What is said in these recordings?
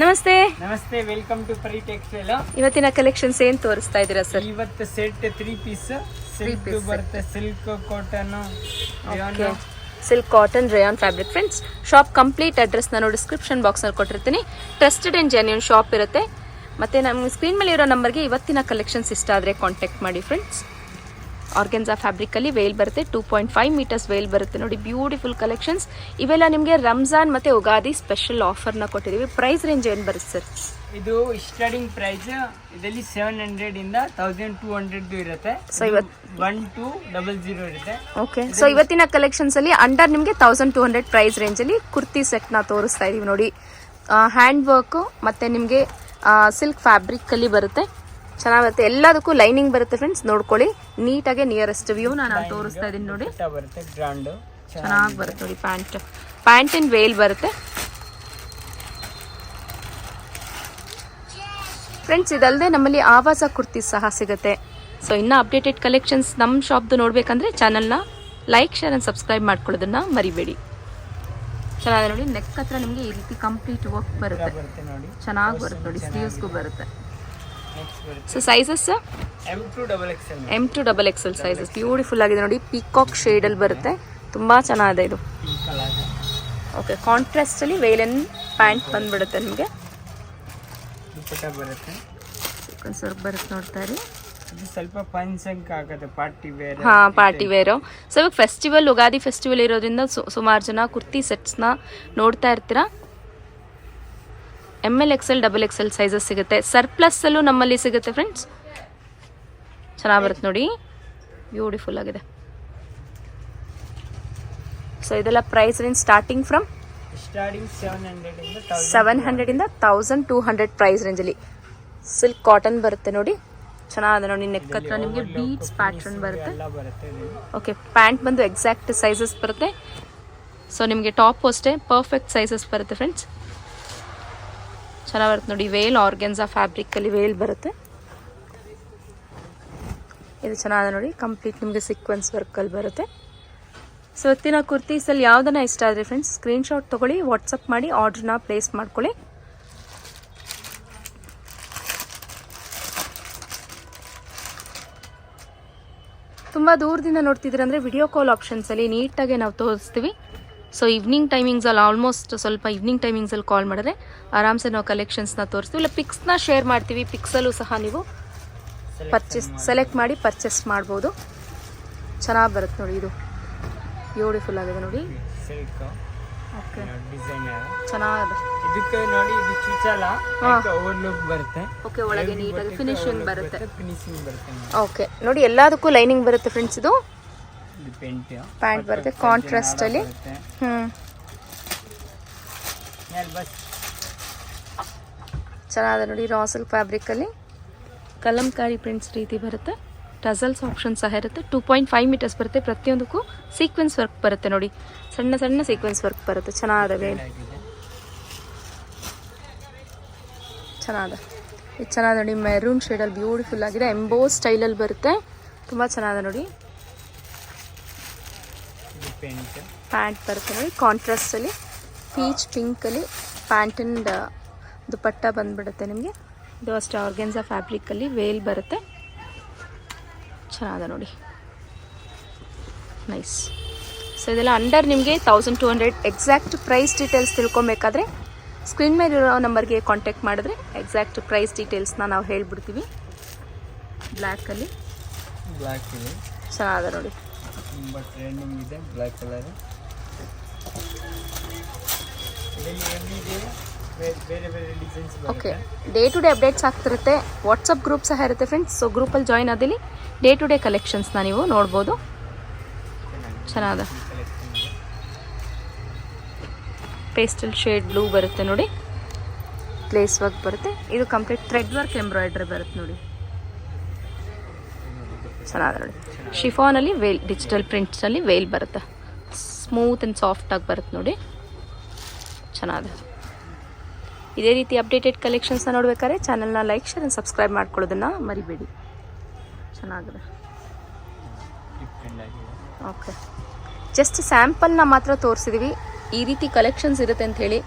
ನಮಸ್ತೆ. ನಮಸ್ತೆ, welcome to ಪರಿ ಟೆಕ್ಸ್ಟೈಲ್. ಇವತ್ತಿನ ಕಲೆಕ್ಷನ್ಸ್ ಏನ್ ತೋರಿಸ್ತಾ ಇದ್ದೀರಾ ಸರ್? ಇವತ್ತು ಸೆಟ್ 3 ಪೀಸ್ ಸಿಲ್ಕ್ ಬರುತ್ತೆ. Silk cotton, silk cotton rayon fabric. Friends, shop complete address ನಾನು ಡಿಸ್ಕ್ರಿಪ್ಷನ್ ಬಾಕ್ಸ್ ನಲ್ಲಿ ಕೊಟ್ಟಿರ್ತೀನಿ. ಟ್ರಸ್ಟೆಡ್ ಅಂಡ್ ಜೆನ್ಯೂನ್ ಶಾಪ್ ಇರುತ್ತೆ. ಮತ್ತೆ ನಮ್ಮ ಸ್ಕ್ರೀನ್ ಮೇಲೆ ಇರೋ ನಂಬರ್ಗೆ ಇವತ್ತಿನ ಕಲೆಕ್ಷನ್ಸ್ ಇಷ್ಟ ಆದರೆ ಕಾಂಟ್ಯಾಕ್ಟ್ ಮಾಡಿ ಫ್ರೆಂಡ್ಸ್. ಆರ್ಗೆನ್ಸಾ ಫ್ಯಾಬ್ರಿಕ್ ಅಲ್ಲಿ ವೇಲ್ ಬರುತ್ತೆ. 2.5 ಮೀಟರ್ಸ್ ವೇಲ್ ಬರುತ್ತೆ ನೋಡಿ. ಬ್ಯೂಟಿಫುಲ್ ಕಲೆಕ್ಷನ್ಸ್ ಇವೆಲ್ಲ ನಿಮಗೆ ರಂಜಾನ್ ಮತ್ತೆ ಉಗಾದಿ ಸ್ಪೆಷಲ್ ಆಫರ್ನ ಕೊಟ್ಟಿದ್ದೀವಿ. ಪ್ರೈಸ್ ರೇಂಜ್ ಏನು ಬರುತ್ತೆ ಸರ್? ಇದು ಸ್ಟಾರ್ಟಿಂಗ್ ಪ್ರೈಸ್ ಇದರಲ್ಲಿ 700 ಇಂದ 1200 ಇರುತ್ತೆ. ಸೊ ಇವತ್ತು 1200 ಇರುತ್ತೆ. ಓಕೆ, ಸೊ ಇವತ್ತಿನ ಕಲೆಕ್ಷನ್ಸ್ ಅಲ್ಲಿ ಅಂಡರ್ ನಿಮಗೆ 1200 ಪ್ರೈಸ್ ರೇಂಜ್ ಅಲ್ಲಿ ಕುರ್ತಿ ಸೆಟ್ ನ ತೋರಿಸ್ತಾ ಇದೀವಿ ನೋಡಿ. ಹ್ಯಾಂಡ್ ವರ್ಕ್ ಮತ್ತೆ ನಿಮಗೆ ಸಿಲ್ಕ್ ಫ್ಯಾಬ್ರಿಕ್ ಅಲ್ಲಿ ಬರುತ್ತೆ. ಚೆನ್ನಾಗಿರುತ್ತೆ. ಎಲ್ಲದಕ್ಕೂ ಲೈನಿಂಗ್ ಬರುತ್ತೆ ಫ್ರೆಂಡ್ಸ್. ನೋಡ್ಕೊಳ್ಳಿ ನೀಟಾಗಿ ನಿಯರೆಸ್ಟ್ ವ್ಯೂ ನಾನು ತೋರಿಸ್ತಾ ಇದೀನಿ ನೋಡಿ. ಚೆನ್ನಾಗಿ ಬರುತ್ತೆ ನೋಡಿ. ಪ್ಯಾಂಟ್ ಇನ್ ವೇಲ್ ಬರುತ್ತೆ ಫ್ರೆಂಡ್ಸ್. ಇದಲ್ಲದೆ ನಮ್ಮಲ್ಲಿ ಆವಾಸ ಕುರ್ತಿ ಸಹ ಸಿಗುತ್ತೆ. ಸೊ ಇನ್ನು ಅಪ್ಡೇಟೆಡ್ ಕಲೆಕ್ಷನ್ಸ್ ನಮ್ಮ ಶಾಪ್ದು ನೋಡ್ಬೇಕಂದ್ರೆ ಚಾನಲ್ನ ಲೈಕ್, ಶೇರ್ ಅಂಡ್ ಸಬ್ಸ್ಕ್ರೈಬ್ ಮಾಡ್ಕೊಳ್ಳೋದನ್ನ ಮರಿಬೇಡಿ. ಚೆನ್ನಾಗಿದೆ ನೋಡಿ. ನೆಕ್ ಹತ್ರ ನಿಮಗೆ ಈ ರೀತಿ ಕಂಪ್ಲೀಟ್ ವರ್ಕ್ ಬರುತ್ತೆ. ಚೆನ್ನಾಗಿ ಬರುತ್ತೆ ನೋಡಿ. ಸ್ಲೀವ್ಸ್ಗೂ ಬರುತ್ತೆ. So sizes M to XXL sizes. Beautiful ಆಗಿದೆ ನೋಡಿ. ಪೀಕಾಕ್ ಶೇಡ್ ಅಲ್ಲಿ ಬರುತ್ತೆ. ತುಂಬಾ ಚೆನ್ನಾಗಿದೆ ಇದು. ಓಕೆ, ಕಾಂಟ್ರಾಸ್ಟ್ ಅಲ್ಲಿ ವೇಲ್ ಅಂಡ್ ಪ್ಯಾಂಟ್ ಬಂದ್ಬಿಡುತ್ತೆ ನಿಮಗೆ. ಬರುತ್ತೆ ನೋಡ್ತಾ ಇರಿ. ಸ್ವಲ್ಪ ಫಂಕ್ಷನ್ ಆಗುತ್ತೆ, party wear. Party wear. So ಇವಾಗ ಫೆಸ್ಟಿವಲ್, ಉಗಾದಿ ಫೆಸ್ಟಿವಲ್ ಇರೋದ್ರಿಂದ ಸುಮಾರು ಜನ ಕುರ್ತಿ ಸೆಟ್ಸ್ನ ನೋಡ್ತಾ ಇರ್ತೀರಾ. ML XL XXL ಸೈಜಸ್ ಸಿಗುತ್ತೆ. ಸರ್ಪ್ಲಸ್ ಅಲ್ಲೂ ನಮ್ಮಲ್ಲಿ ಸಿಗುತ್ತೆ ಫ್ರೆಂಡ್ಸ್. ಚೆನ್ನಾಗಿ ಬರುತ್ತೆ ನೋಡಿ. ಬ್ಯೂಟಿಫುಲ್ ಆಗಿದೆ. ಸೊ ಇದೆಲ್ಲ ಪ್ರೈಸ್ ರೇಂಜ್ ಸ್ಟಾರ್ಟಿಂಗ್ ಫ್ರಮ್ 700 ಇಂದ 1200 ಪ್ರೈಸ್ ರೇಂಜ್ ಅಲ್ಲಿ. ಸಿಲ್ಕ್ ಕಾಟನ್ ಬರುತ್ತೆ ನೋಡಿ. ಚೆನ್ನಾಗಿದೆ ನೋಡಿ. ನೆಕ್ ಹತ್ರ ನಿಮಗೆ ಬೀಡ್ಸ್ ಪ್ಯಾಟರ್ನ್ ಬರುತ್ತೆ. ಓಕೆ, ಪ್ಯಾಂಟ್ ಬಂದು ಎಕ್ಸಾಕ್ಟ್ ಸೈಜಸ್ ಬರುತ್ತೆ. ಸೊ ನಿಮಗೆ ಟಾಪ್ ಅಷ್ಟೇ ಪರ್ಫೆಕ್ಟ್ ಸೈಜಸ್ ಬರುತ್ತೆ ಫ್ರೆಂಡ್ಸ್. ಚೆನ್ನಾಗಿ ಬರುತ್ತೆ ನೋಡಿ. ವೇಲ್ ಆರ್ಗೆನ್ಸಾ ಫ್ಯಾಬ್ರಿಕ್ ಅಲ್ಲಿ ವೇಲ್ ಬರುತ್ತೆ. ಇದು ಚೆನ್ನಾಗಿದೆ ನೋಡಿ. ಕಂಪ್ಲೀಟ್ ನಿಮಗೆ ಸೀಕ್ವೆನ್ಸ್ ವರ್ಕ್ ಅಲ್ಲಿ ಬರುತ್ತೆ. ಸೊ ಇವತ್ತಿನ ಕುರ್ತೀಸಲ್ಲಿ ಯಾವುದನ್ನ ಇಷ್ಟ ಆದರೆ ಫ್ರೆಂಡ್ಸ್ ಸ್ಕ್ರೀನ್ಶಾಟ್ ತೊಗೊಳ್ಳಿ, ವಾಟ್ಸಪ್ ಮಾಡಿ ಆರ್ಡ್ರನ್ನ ಪ್ಲೇಸ್ ಮಾಡ್ಕೊಳ್ಳಿ. ತುಂಬ ದೂರದಿಂದ ನೋಡ್ತಿದ್ದೀರ ಅಂದರೆ ವಿಡಿಯೋ ಕಾಲ್ ಆಪ್ಷನ್ಸಲ್ಲಿ ನೀಟಾಗಿ ನಾವು ತೋರಿಸ್ತೀವಿ. ಸೊ ಈವ್ನಿಂಗ್ ಟೈಮಿಂಗ್ಸಲ್ಲಿ ಆಲ್ಮೋಸ್ಟ್ ಸ್ವಲ್ಪ ಈವ್ನಿಂಗ್ ಟೈಮಿಂಗ್ಸಲ್ಲಿ ಕಾಲ್ ಮಾಡಿದ್ರೆ ಆರಾಮ್ಸೆ ನಾವು ಕಲೆಕ್ಷನ್ಸ್ನ ತೋರಿಸ್ತೀವಿ. ಇಲ್ಲ ಪಿಕ್ಸ್ನ ಶೇರ್ ಮಾಡ್ತೀವಿ. ಪಿಕ್ಸಲ್ಲೂ ಸಹ ನೀವು ಸೆಲೆಕ್ಟ್ ಮಾಡಿ ಪರ್ಚೇಸ್ ಮಾಡ್ಬೋದು. ಚೆನ್ನಾಗಿ ಬರುತ್ತೆ ನೋಡಿ. ಇದು ಬ್ಯೂಟಿಫುಲ್ ಆಗಿದೆ ನೋಡಿ. ಓಕೆ, ಚೆನ್ನಾಗಿದೆ. ಇದಕ್ಕೆ ನೋಡಿ, ಇದು ಚುಚ್ಚಲ್ಲ, ಓವರ್ಲುಕ್ ಬರುತ್ತೆ. ಓಕೆ, ಒಳಗೆ ನೀಟಾಗಿ ಫಿನಿಶಿಂಗ್ ಬರುತ್ತೆ. ಓಕೆ ನೋಡಿ, ಎಲ್ಲದಕ್ಕೂ ಲೈನಿಂಗ್ ಬರುತ್ತೆ ಫ್ರೆಂಡ್ಸ್. ಇದು ಪ್ಯಾಂಟ್ ಬರುತ್ತೆ ಕಾಂಟ್ರಾಸ್ಟ್ ಅಲ್ಲಿ. ಚೆನ್ನಾಗಿದೆ ನೋಡಿ. ರಾ ಸಿಲ್ಕ್ ಫ್ಯಾಬ್ರಿಕ್ ಅಲ್ಲಿ ಕಲಂಕಾರಿ ಪ್ರಿಂಟ್ಸ್ ರೀತಿ ಬರುತ್ತೆ. ಟಸಲ್ಸ್ ಆಪ್ಷನ್ ಸಹ ಇರುತ್ತೆ. 2.5 ಮೀಟರ್ಸ್ ಬರುತ್ತೆ. ಪ್ರತಿಯೊಂದಕ್ಕೂ ಸೀಕ್ವೆನ್ಸ್ ವರ್ಕ್ ಬರುತ್ತೆ ನೋಡಿ. ಸಣ್ಣ ಸಣ್ಣ ಸೀಕ್ವೆನ್ಸ್ ವರ್ಕ್ ಬರುತ್ತೆ. ಚೆನ್ನಾಗಿದೆ. ಚೆನ್ನಾಗಿದೆ. ಇದು ಚೆನ್ನಾಗಿದೆ ನೋಡಿ. ಮೆರೂನ್ ಶೇಡಲ್ಲಿ ಬ್ಯೂಟಿಫುಲ್ ಆಗಿದೆ. ಎಂಬೋ ಸ್ಟೈಲಲ್ಲಿ ಬರುತ್ತೆ. ತುಂಬ ಚೆನ್ನಾಗಿದೆ ನೋಡಿ. ಪ್ಯಾಂಟ್ ಬರುತ್ತೆ ನೋಡಿ ಕಾಂಟ್ರಾಸ್ಟ್ ಅಲ್ಲಿ. ಪೀಚ್ ಪಿಂಕ್ ಅಲ್ಲಿ ಪ್ಯಾಂಟ್ ಅಂಡ್ ದುಪಟ್ಟ ಬಂದ್ಬಿಡುತ್ತೆ ನಿಮಗೆ. ಇದು ಅಷ್ಟೇ ಆರ್ಗೆನ್ಸಾ ಫ್ಯಾಬ್ರಿಕ್ ಅಲ್ಲಿ ವೇಲ್ ಬರುತ್ತೆ. ಚೆನ್ನಾಗಿದೆ ನೋಡಿ. ನೈಸ್. ಸೊ ಇದೆಲ್ಲ ಅಂಡರ್ ನಿಮಗೆ 1200. ಎಕ್ಸಾಕ್ಟ್ ಪ್ರೈಸ್ ಡೀಟೇಲ್ಸ್ ತಿಳ್ಕೊಬೇಕಾದ್ರೆ ಸ್ಕ್ರೀನ್ ಮೇಲಿರೋ ನಂಬರ್ಗೆ ಕಾಂಟ್ಯಾಕ್ಟ್ ಮಾಡಿದ್ರೆ ಎಕ್ಸಾಕ್ಟ್ ಪ್ರೈಸ್ ಡೀಟೇಲ್ಸ್ನ ನಾವು ಹೇಳ್ಬಿಡ್ತೀವಿ. ಬ್ಲ್ಯಾಕಲ್ಲಿ ಚೆನ್ನಾಗಿದೆ ನೋಡಿ. ತುಂಬ ಟ್ರೆಂಡಿಂಗ್ ಇದೆ ಬ್ಲ್ಯಾಕ್ ಕಲರ್. ಬೇರೆ ಬೇರೆ ಡಿಸೈನ್ಸ್ ಬರುತ್ತೆ. Okay, day to day updates ಆಗ್ತಿರುತ್ತೆ. ವಾಟ್ಸಪ್ ಗ್ರೂಪ್ ಸಹ ಇರುತ್ತೆ ಫ್ರೆಂಡ್ಸ್. ಸೊ ಗ್ರೂಪಲ್ಲಿ ಜಾಯ್ನ್ ಆದಲ್ಲಿ ಡೇ ಟು ಡೇ ಕಲೆಕ್ಷನ್ಸ್ನ ನೀವು ನೋಡ್ಬೋದು. ಚೆನ್ನಾಗಿದೆ. ಪೇಸ್ಟಲ್ ಶೇಡ್ ಬ್ಲೂ ಬರುತ್ತೆ ನೋಡಿ. ಪ್ಲೇಸ್ ವರ್ಕ್ ಬರುತ್ತೆ. ಇದು ಕಂಪ್ಲೀಟ್ ಥ್ರೆಡ್ ವರ್ಕ್ ಎಂಬ್ರಾಯ್ಡ್ರಿ ಬರುತ್ತೆ ನೋಡಿ. ಚೆನ್ನಾಗಿದೆ ನೋಡಿ. ಶಿಫಾನಲ್ಲಿ ವೇಲ್, ಡಿಜಿಟಲ್ ಪ್ರಿಂಟ್ಸಲ್ಲಿ ವೇಲ್ ಬರುತ್ತೆ. ಸ್ಮೂತ್ ಆ್ಯಂಡ್ ಸಾಫ್ಟಾಗಿ ಬರುತ್ತೆ ನೋಡಿ. ಚೆನ್ನಾಗಿದೆ. ಇದೇ ರೀತಿ ಅಪ್ಡೇಟೆಡ್ ಕಲೆಕ್ಷನ್ಸ್ನ ನೋಡ್ಬೇಕಾದ್ರೆ ಚಾನಲ್ನ ಲೈಕ್, ಶೇರ್ ಆ್ಯಂಡ್ ಸಬ್ಸ್ಕ್ರೈಬ್ ಮಾಡ್ಕೊಳ್ಳೋದನ್ನು ಮರಿಬೇಡಿ. ಚೆನ್ನಾಗಿದೆ. ಓಕೆ, ಜಸ್ಟ್ ಸ್ಯಾಂಪಲ್ನ ಮಾತ್ರ ತೋರಿಸಿದ್ದೀವಿ. ಈ ರೀತಿ ಕಲೆಕ್ಷನ್ಸ್ ಇರುತ್ತೆ ಅಂತ ಹೇಳಿ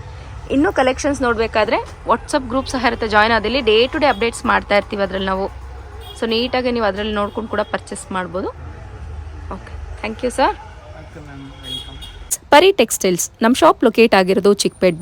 ಇನ್ನೂ ಕಲೆಕ್ಷನ್ಸ್ ನೋಡಬೇಕಾದ್ರೆ ವಾಟ್ಸಪ್ ಗ್ರೂಪ್ ಸಹ ಇರುತ್ತೆ, ಜಾಯ್ನ್ ಆದಲ್ಲಿ ಡೇ ಟು ಡೇ ಅಪ್ಡೇಟ್ಸ್ ಮಾಡ್ತಾ ಇರ್ತೀವಿ ಅದರಲ್ಲಿ ನಾವು. ಸೊ ನೀಟಾಗಿ ನೀವು ಅದರಲ್ಲಿ ನೋಡ್ಕೊಂಡು ಕೂಡ ಪರ್ಚೇಸ್ ಮಾಡ್ಬೋದು. Okay, thank you sir. Okay ma'am, welcome. Pari textiles ನಮ್ಮ ಶಾಪ್ ಲೊಕೇಟ್ ಆಗಿರೋದು ಚಿಕ್ಕಪೇಟ್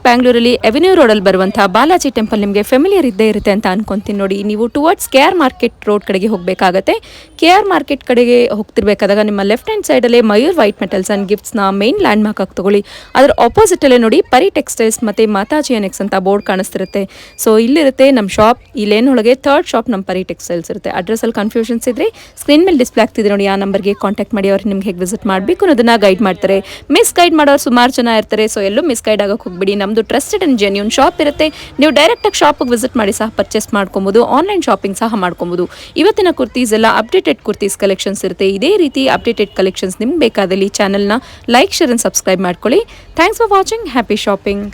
ಬ್ಯಾಂಗ್ಳೂರಲ್ಲಿ ಎವೆನ್ಯೂ ರೋಡಲ್ಲಿ ಬರುವಂಥ ಬಾಲಾಜಿ ಟೆಂಪಲ್ ನಿಮಗೆ ಫೆಮಿಲಿಯರ್ ಇದ್ದೇ ಇರುತ್ತೆ ಅಂತ ಅನ್ಕೊಂತೀನಿ. ನೋಡಿ, ನೀವು ಟುವರ್ಡ್ಸ್ KR ಮಾರ್ಕೆಟ್ ರೋಡ್ ಕಡೆಗೆ ಹೋಗಬೇಕಾಗತ್ತೆ. KR ಮಾರ್ಕೆಟ್ ಕಡೆಗೆ ಹೋಗ್ತಿರ್ಬೇಕಾದಾಗ ನಿಮ್ಮ ಲೆಫ್ಟ್ ಹ್ಯಾಂಡ್ ಸೈಡಲ್ಲೇ ಮಯೂರ್ ವೈಟ್ ಮೆಟಲ್ಸ್ ಆ್ಯಂಡ್ ಗಿಫ್ಟ್ಸ್ನ ಮೇನ್ ಲ್ಯಾಂಡ್ ಮಾರ್ಕ್ ಆಗಿ ತಗೊಳ್ಳಿ. ಅದರ ಆಪೋಸಿಟಲ್ಲೇ ನೋಡಿ ಪರಿ ಟೆಕ್ಸ್ಟೈಲ್ಸ್ ಮತ್ತು ಮಾತಾಜಿ ಅನೆಕ್ಸ್ ಅಂತ ಬೋರ್ಡ್ ಕಾಣಿಸ್ತಿರುತ್ತೆ. ಸೊ ಇಲ್ಲಿರುತ್ತೆ ನಮ್ಮ ಶಾಪ್. ಈ ಲೇನ್ ಒಳಗೆ 3rd ಶಾಪ್ ನಮ್ಮ ಪರಿ ಟೆಕ್ಸ್ಟೈಲ್ಸ್ ಇರುತ್ತೆ. ಅಡ್ರೆಸ್ಸಲ್ಲಿ ಕನ್ಫ್ಯೂಷನ್ಸ್ ಇದ್ದರೆ ಸ್ಕ್ರೀನ್ ಮೇಲೆ ಡಿಸ್ಪ್ಲೇ ಆಗ್ತಿದೆ ನೋಡಿ, ಆ ನಂಬರ್ಗೆ ಕಾಂಟ್ಯಾಕ್ಟ್ ಮಾಡಿ. ಅವ್ರಿಗೆ ನಿಮ್ಗೆ ಹೇಗೆ ವಿಸಿಟ್ ಮಾಡಬೇಕು ಅನ್ನೋದನ್ನ ಗೈಡ್ ಮಾಡ್ತಾರೆ. ಮಿಸ್ ಗೈಡ್ ಮಾಡೋರು ಸುಮಾರು ಜನ ಇರ್ತಾರೆ, ಸೊ ಎಲ್ಲೂ ಮಿಸ್ ಗೈಡ್ ಆಗೋಕ್ಕೆ ಹೋಗ್ಬಿಡಿ. ನಮ್ಮದು ಟ್ರಸ್ಟೆಡ್ ಆ್ಯಂಡ್ ಜೆನ್ಯೂನ್ ಶಾಪ್ ಇರುತ್ತೆ. ನೀವು ಡೈರೆಕ್ಟಾಗಿ ಶಾಪಿಗೆ ವಿಸಿಟ್ ಮಾಡಿ ಸಹ ಪರ್ಚೇಸ್ ಮಾಡ್ಕೊಬೋದು, ಆನ್ಲೈನ್ ಶಾಪಿಂಗ್ ಸಹ ಮಾಡ್ಕೊಬೋದು. ಇವತ್ತಿನ ಕುರ್ತೀಸ್ ಎಲ್ಲ ಅಪ್ಡೇಟೆಡ್ ಕುರ್ತೀಸ್ ಕಲೆಕ್ಷನ್ಸ್ ಇರುತ್ತೆ. ಇದೇ ರೀತಿ ಅಪ್ಡೇಟೆಡ್ ಕಲೆಕ್ಷನ್ಸ್ ನಿಮ್ಗೆ ಬೇಕಾದಲ್ಲಿ ಚಾನಲ್ನ ಲೈಕ್, ಶೇರ್ ಆ್ಯಂಡ್ ಸಬ್ಸ್ಕ್ರೈಬ್ ಮಾಡ್ಕೊಳ್ಳಿ. Thanks for watching. Happy shopping.